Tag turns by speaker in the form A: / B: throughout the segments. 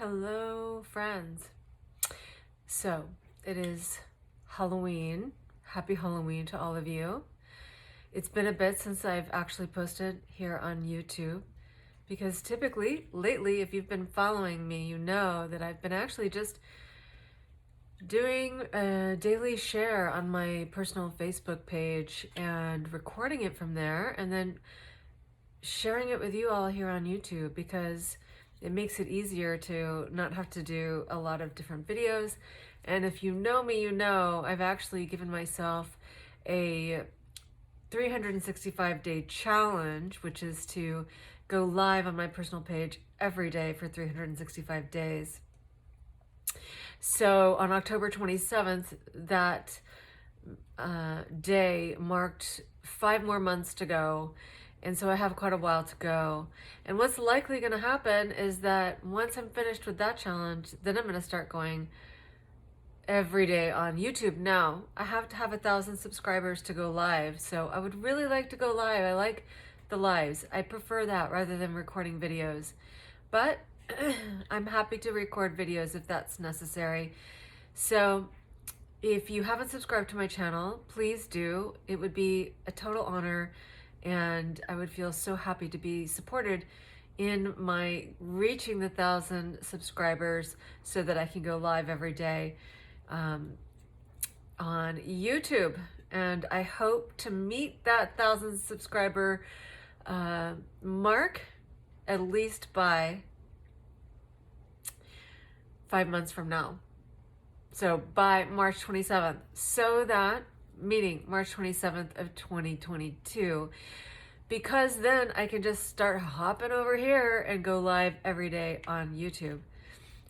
A: Hello, friends. So, it is Halloween. Happy Halloween to all of you. It's been a bit since I've actually posted here on YouTube because typically, lately, if you've been following me, you know that I've been actually just doing a daily share on my personal Facebook page and recording it from there and then sharing it with you all here on YouTube because it makes it easier to not have to do a lot of different videos. And if you know me, you know I've actually given myself a 365-day challenge, which is to go live on my personal page every day for 365 days. So on October 27th, that day marked 5 more months to go. And so I have quite a while to go. And what's likely going to happen is that once I'm finished with that challenge, then I'm going to start going every day on YouTube. Now, I have to have 1,000 subscribers to go live. So I would really like to go live. I like the lives. I prefer that rather than recording videos. But I'm happy to record videos if that's necessary. So if you haven't subscribed to my channel, please do. It would be a total honor. And I would feel so happy to be supported in my reaching the 1,000 subscribers so that I can go live every day on YouTube. And I hope to meet that 1,000 subscriber mark at least by 5 months from now. So by March 27th, so that meeting March 27th of 2022, because then I can just start hopping over here and go live every day on YouTube.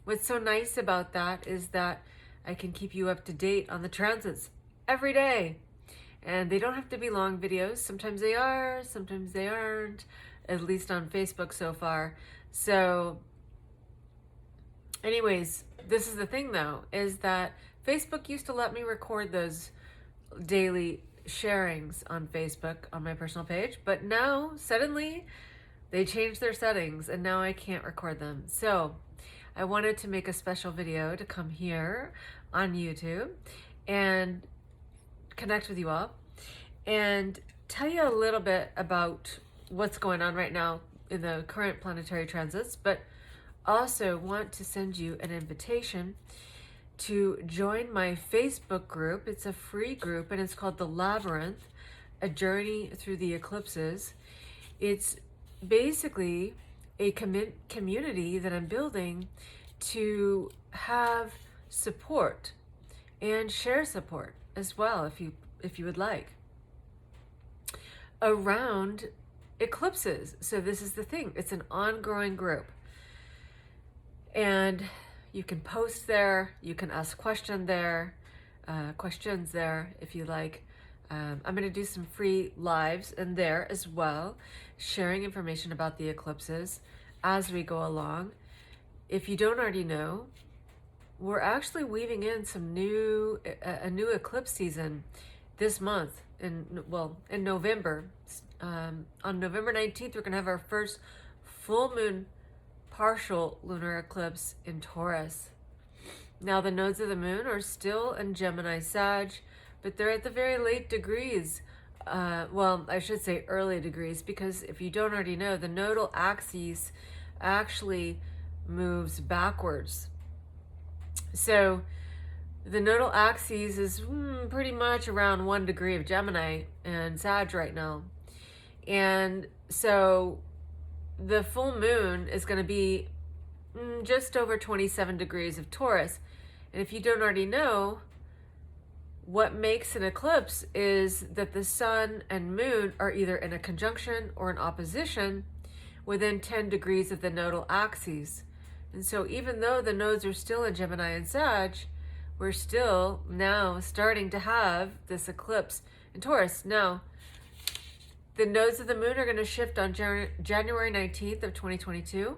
A: What's so nice about that is that I can keep you up to date on the transits every day. And they don't have to be long videos. Sometimes they are, sometimes they aren't, at least on Facebook so far. So anyways, this is the thing though, is that Facebook used to let me record those daily sharings on Facebook on my personal page, but now suddenly they changed their settings and now I can't record them. So I wanted to make a special video to come here on YouTube and connect with you all and tell you a little bit about what's going on right now in the current planetary transits, but also want to send you an invitation to join my Facebook group. It's a free group and it's called The Labyrinth, A Journey Through the Eclipses. It's basically a community that I'm building to have support and share support as well, if you would like, around eclipses. So this is the thing, it's an ongoing group. And you can post there, you can ask questions there if you like. I'm going to do some free lives in there as well, sharing information about the eclipses as we go along. If you don't already know, we're actually weaving in some a new eclipse season this month in November. On November 19th, we're going to have our first full moon partial lunar eclipse in Taurus. Now the nodes of the moon are still in Gemini Sag, but they're at the very late degrees. Well, I should say early degrees, because if you don't already know, the nodal axis actually moves backwards. So the nodal axis is pretty much around 1 degree of Gemini and Sag right now. And so the full moon is going to be just over 27 degrees of Taurus. And if you don't already know, what makes an eclipse is that the sun and moon are either in a conjunction or an opposition within 10 degrees of the nodal axes. And so even though the nodes are still in Gemini and Sag, we're still now starting to have this eclipse in Taurus. Now, the nodes of the moon are going to shift on January 19th of 2022,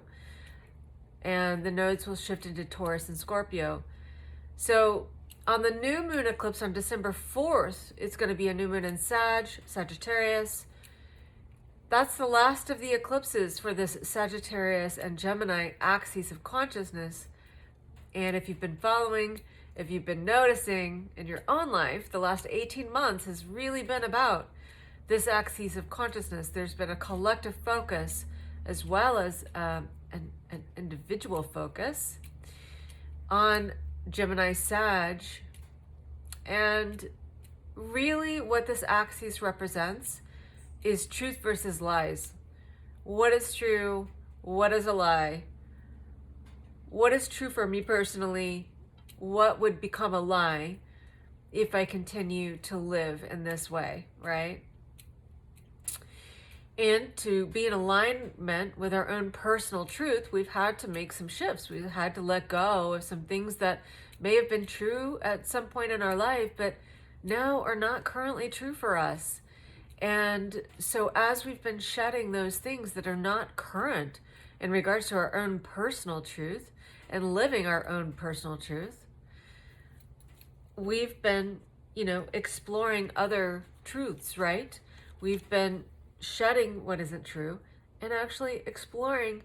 A: and the nodes will shift into Taurus and Scorpio. So on the new moon eclipse on December 4th, it's going to be a new moon in Sagittarius, That's the last of the eclipses for this Sagittarius and Gemini axis of consciousness. And if you've been following, if you've been noticing in your own life, the last 18 months has really been about this axis of consciousness. There's been a collective focus as well as an individual focus on Gemini Sag. And really what this axis represents is truth versus lies. What is true? What is a lie? What is true for me personally? What would become a lie if I continue to live in this way, right? And to be in alignment with our own personal truth, we've had to make some shifts. We've had to let go of some things that may have been true at some point in our life, but now are not currently true for us. And so as we've been shedding those things that are not current in regards to our own personal truth and living our own personal truth, we've been, exploring other truths, right? We've been shedding what isn't true and actually exploring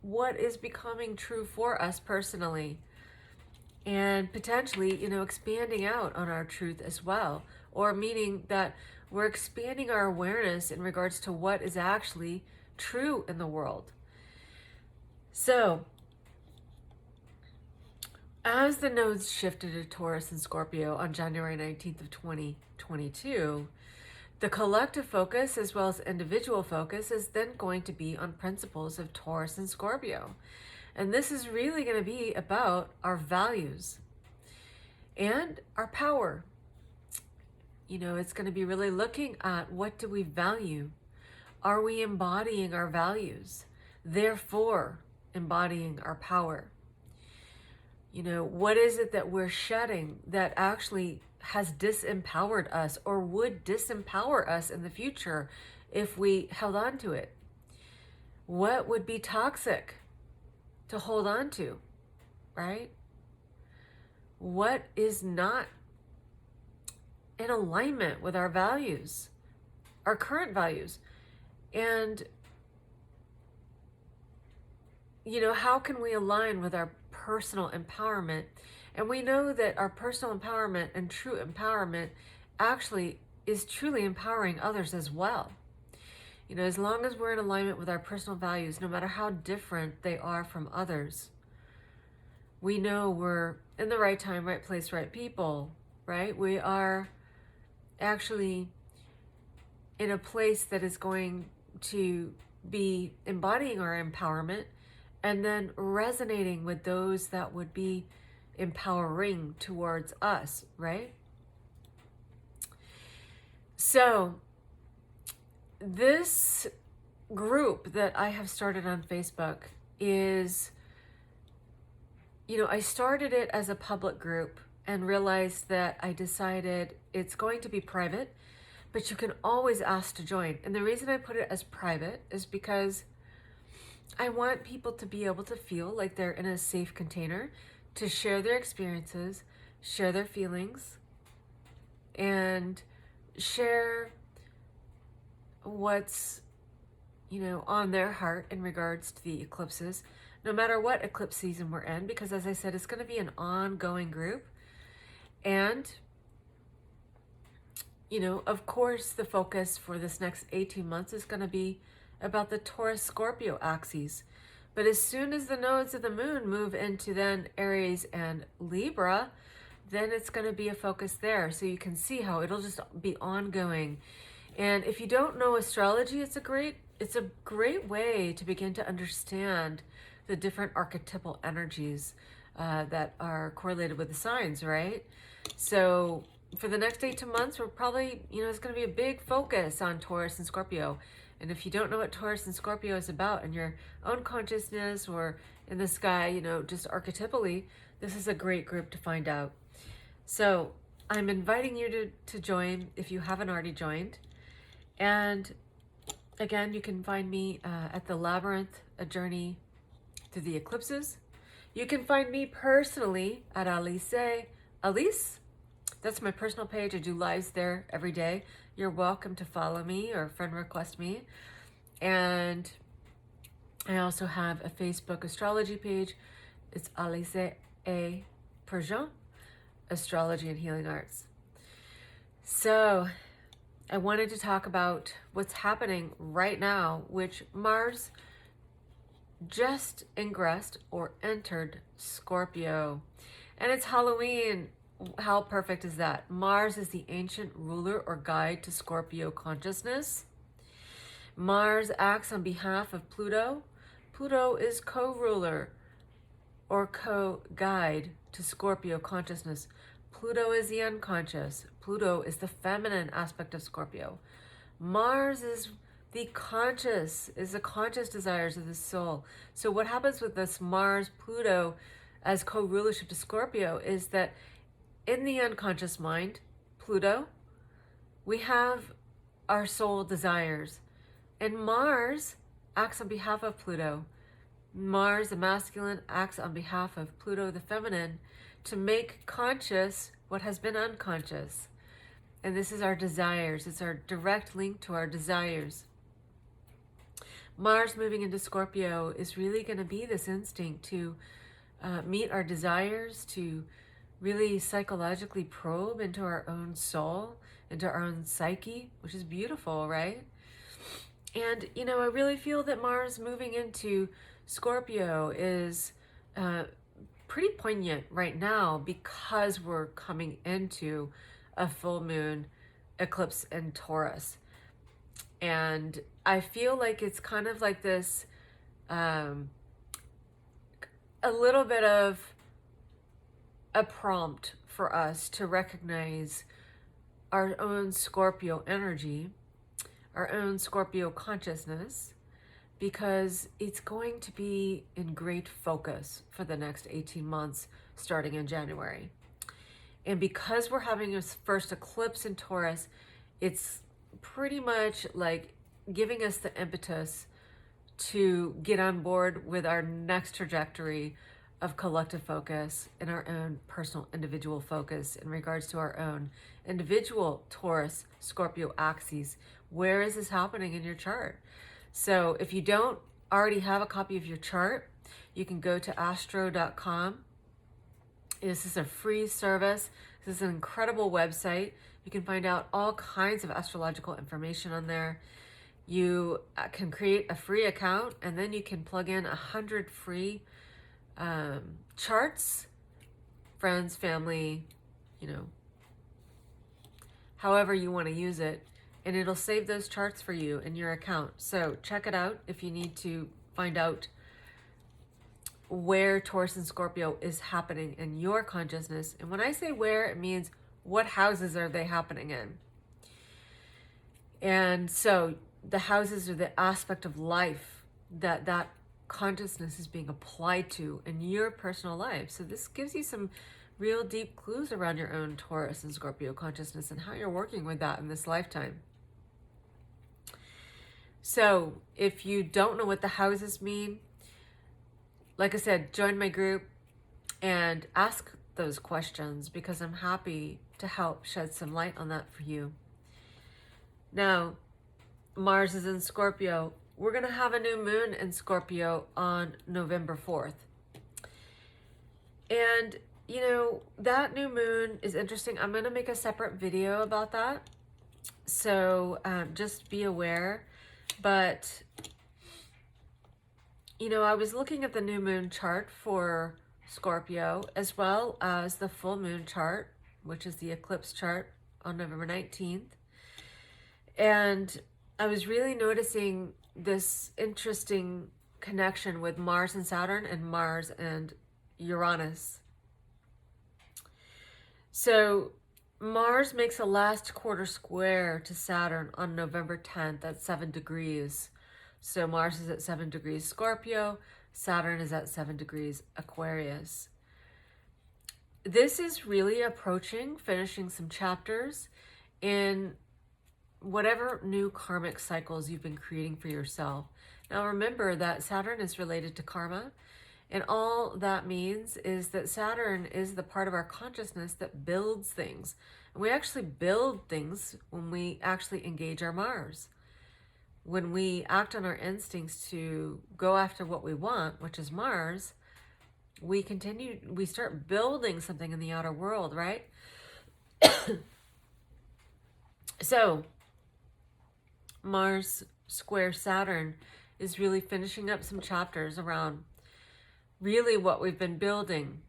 A: what is becoming true for us personally, and potentially, expanding out on our truth as well, or meaning that we're expanding our awareness in regards to what is actually true in the world. So, as the nodes shifted to Taurus and Scorpio on January 19th of 2022, the collective focus as well as individual focus is then going to be on principles of Taurus and Scorpio. And this is really going to be about our values and our power. It's going to be really looking at what do we value? Are we embodying our values? Therefore, embodying our power. What is it that we're shedding that actually has disempowered us or would disempower us in the future if we held on to it? What would be toxic to hold on to, right? What is not in alignment with our values, our current values? And, how can we align with our personal empowerment? And we know that our personal empowerment and true empowerment actually is truly empowering others as well. As long as we're in alignment with our personal values, no matter how different they are from others, we know we're in the right time, right place, right people, right? We are actually in a place that is going to be embodying our empowerment and then resonating with those that would be empowering towards us, right? So this group that I have started on Facebook is, I started it as a public group and realized that I decided it's going to be private, but you can always ask to join. And the reason I put it as private is because I want people to be able to feel like they're in a safe container to share their experiences, share their feelings, and share what's, on their heart in regards to the eclipses, no matter what eclipse season we're in, because as I said, it's going to be an ongoing group. And, of course, the focus for this next 18 months is going to be about the Taurus-Scorpio axes. But as soon as the nodes of the moon move into then Aries and Libra, then it's going to be a focus there. So you can see how it'll just be ongoing. And if you don't know astrology, it's a great way to begin to understand the different archetypal energies that are correlated with the signs, right? So for the next 18 months, we're probably, it's going to be a big focus on Taurus and Scorpio. And if you don't know what Taurus and Scorpio is about in your own consciousness or in the sky, just archetypally, this is a great group to find out. So I'm inviting you to join if you haven't already joined. And again, you can find me at the Labyrinth, a journey through the eclipses. You can find me personally at Alisé. Alisé, that's my personal page. I do lives there every day. You're welcome to follow me or friend request me. And I also have a Facebook astrology page. It's Alisé Persian, Astrology and Healing Arts. So I wanted to talk about what's happening right now, which Mars just ingressed or entered Scorpio. And it's Halloween. How perfect is that? Mars is the ancient ruler or guide to Scorpio consciousness. Mars acts on behalf of Pluto. Pluto is co-ruler or co-guide to Scorpio consciousness. Pluto is the unconscious. Pluto is the feminine aspect of Scorpio. Mars is the conscious desires of the soul. So what happens with this Mars-Pluto as co-rulership to Scorpio is that in the unconscious mind, Pluto, we have our soul desires. And Mars acts on behalf of Pluto. Mars, the masculine, acts on behalf of Pluto, the feminine, to make conscious what has been unconscious. And this is our desires. It's our direct link to our desires. Mars moving into Scorpio is really going to be this instinct to meet our desires, to really psychologically probe into our own soul, into our own psyche, which is beautiful, right? And, you know, I really feel that Mars moving into Scorpio is pretty poignant right now because we're coming into a full moon eclipse in Taurus. And I feel like it's kind of like this, a little bit of a prompt for us to recognize our own Scorpio energy, our own Scorpio consciousness, because it's going to be in great focus for the next 18 months starting in January. And because we're having this first eclipse in Taurus, it's pretty much like giving us the impetus to get on board with our next trajectory of collective focus and our own personal individual focus in regards to our own individual Taurus Scorpio axes. Where is this happening in your chart? So if you don't already have a copy of your chart, you can go to astro.com. This is a free service. This is an incredible website. You can find out all kinds of astrological information on there. You can create a free account, and then you can plug in 100 free charts, friends, family, you know, however you want to use it, and it'll save those charts for you in your account. So check it out if you need to find out where Taurus and Scorpio is happening in your consciousness. And when I say where, it means what houses are they happening in. And so the houses are the aspect of life that consciousness is being applied to in your personal life. So this gives you some real deep clues around your own Taurus and Scorpio consciousness and how you're working with that in this lifetime. So if you don't know what the houses mean, like I said, join my group and ask those questions, because I'm happy to help shed some light on that for you. Now, Mars is in Scorpio. We're going to have a new moon in Scorpio on November 4th. And, you know, that new moon is interesting. I'm going to make a separate video about that. So just be aware. But, you know, I was looking at the new moon chart for Scorpio as well as the full moon chart, which is the eclipse chart on November 19th. And I was really noticing this interesting connection with Mars and Saturn and Mars and Uranus. So Mars makes a last quarter square to Saturn on November 10th at 7 degrees. So Mars is at 7 degrees Scorpio, Saturn is at 7 degrees Aquarius. This is really approaching finishing some chapters in whatever new karmic cycles you've been creating for yourself. Now remember that Saturn is related to karma, and all that means is that Saturn is the part of our consciousness that builds things. And we actually build things when we actually engage our Mars. when we act on our instincts to go after what we want, which is Mars, we start building something in the outer world, right? So Mars square Saturn is really finishing up some chapters around really what we've been building.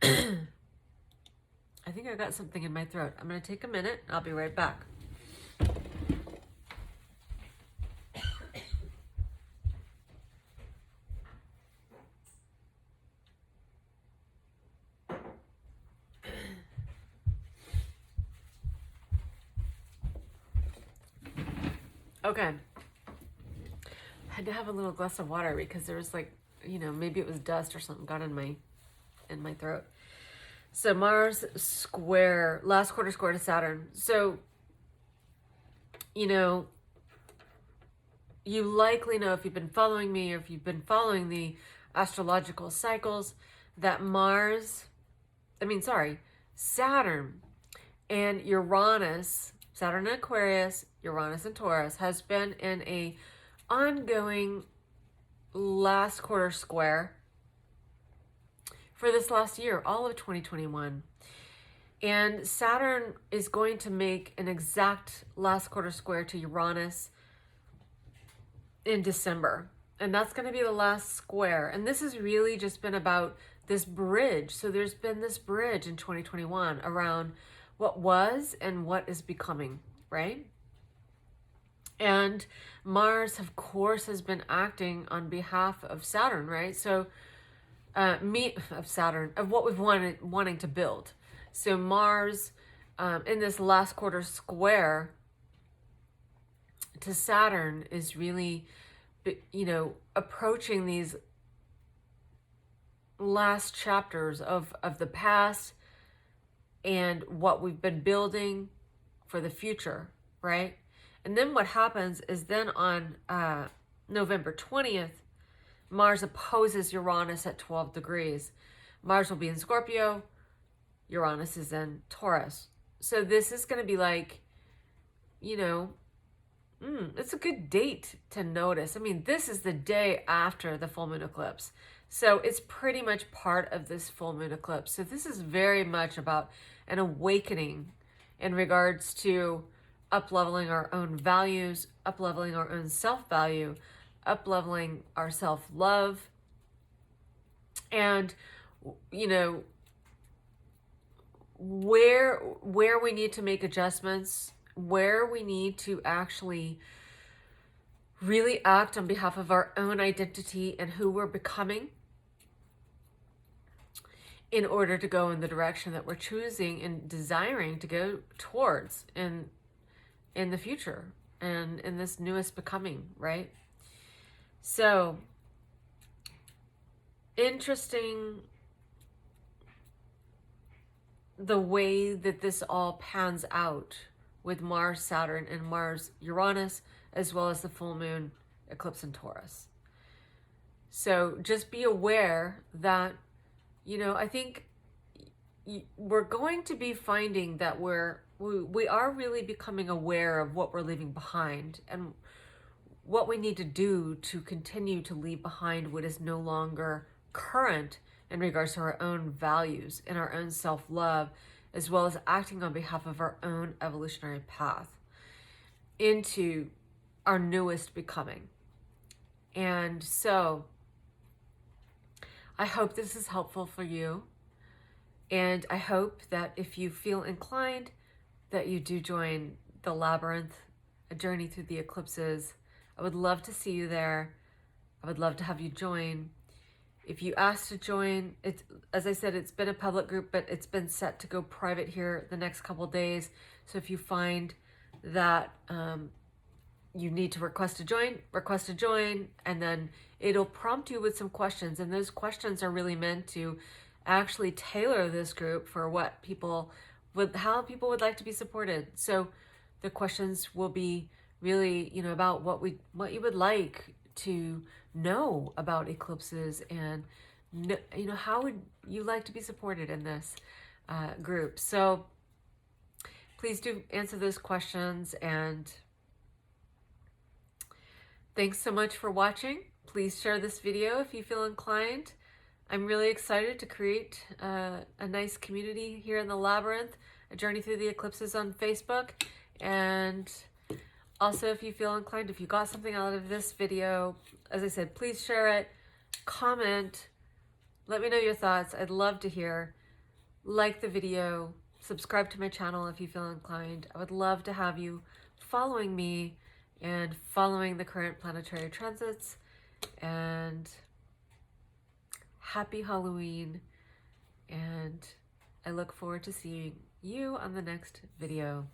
A: I think I got something in my throat. I'm going to take a minute. I'll be right back. Okay. I had to have a little glass of water because there was like, maybe it was dust or something got in my throat. So Mars square, last quarter square to Saturn. So, you likely know, if you've been following me or if you've been following the astrological cycles, that Saturn and Uranus, Saturn in Aquarius, Uranus in Taurus, has been in a ongoing last quarter square for this last year, all of 2021. And Saturn is going to make an exact last quarter square to Uranus in December. And that's going to be the last square. And this has really just been about this bridge. So there's been this bridge in 2021 around what was and what is becoming, right? And Mars, of course, has been acting on behalf of Saturn, right? So of what we've wanting to build. So Mars, in this last quarter square to Saturn, is really, approaching these last chapters of the past and what we've been building for the future, right? And then what happens is then on November 20th, Mars opposes Uranus at 12 degrees. Mars will be in Scorpio. Uranus is in Taurus. So this is going to be like, it's a good date to notice. I mean, this is the day after the full moon eclipse. So it's pretty much part of this full moon eclipse. So this is very much about an awakening in regards to up-leveling our own values, up-leveling our own self-value, up-leveling our self-love, and, where we need to make adjustments, where we need to actually really act on behalf of our own identity and who we're becoming in order to go in the direction that we're choosing and desiring to go towards in the future and in this newest becoming, right? So, interesting the way that this all pans out with Mars, Saturn, and Mars, Uranus, as well as the full moon eclipse in Taurus. So just be aware that, I think we're going to be finding that we are really becoming aware of what we're leaving behind and what we need to do to continue to leave behind what is no longer current in regards to our own values and our own self-love, as well as acting on behalf of our own evolutionary path into our newest becoming. And so I hope this is helpful for you. And I hope that if you feel inclined, that you do join the Labyrinth, a journey through the eclipses. I would love to see you there. I would love to have you join. If you ask to join, as I said, it's been a public group, but it's been set to go private here the next couple days. So if you find that you need to request to join, and then it'll prompt you with some questions. And those questions are really meant to actually tailor this group for how people would like to be supported. So the questions will be really, about what you would like to know about eclipses, and how would you like to be supported in this group. So please do answer those questions, and Thanks so much for watching. Please share this video if you feel inclined. I'm really excited to create a nice community here in the Labyrinth, a journey through the eclipses on Facebook. And also, if you feel inclined, if you got something out of this video, as I said, please share it, comment, let me know your thoughts. I'd love to hear. Like the video, subscribe to my channel if you feel inclined. I would love to have you following me and following the current planetary transits. And happy Halloween, and I look forward to seeing you on the next video.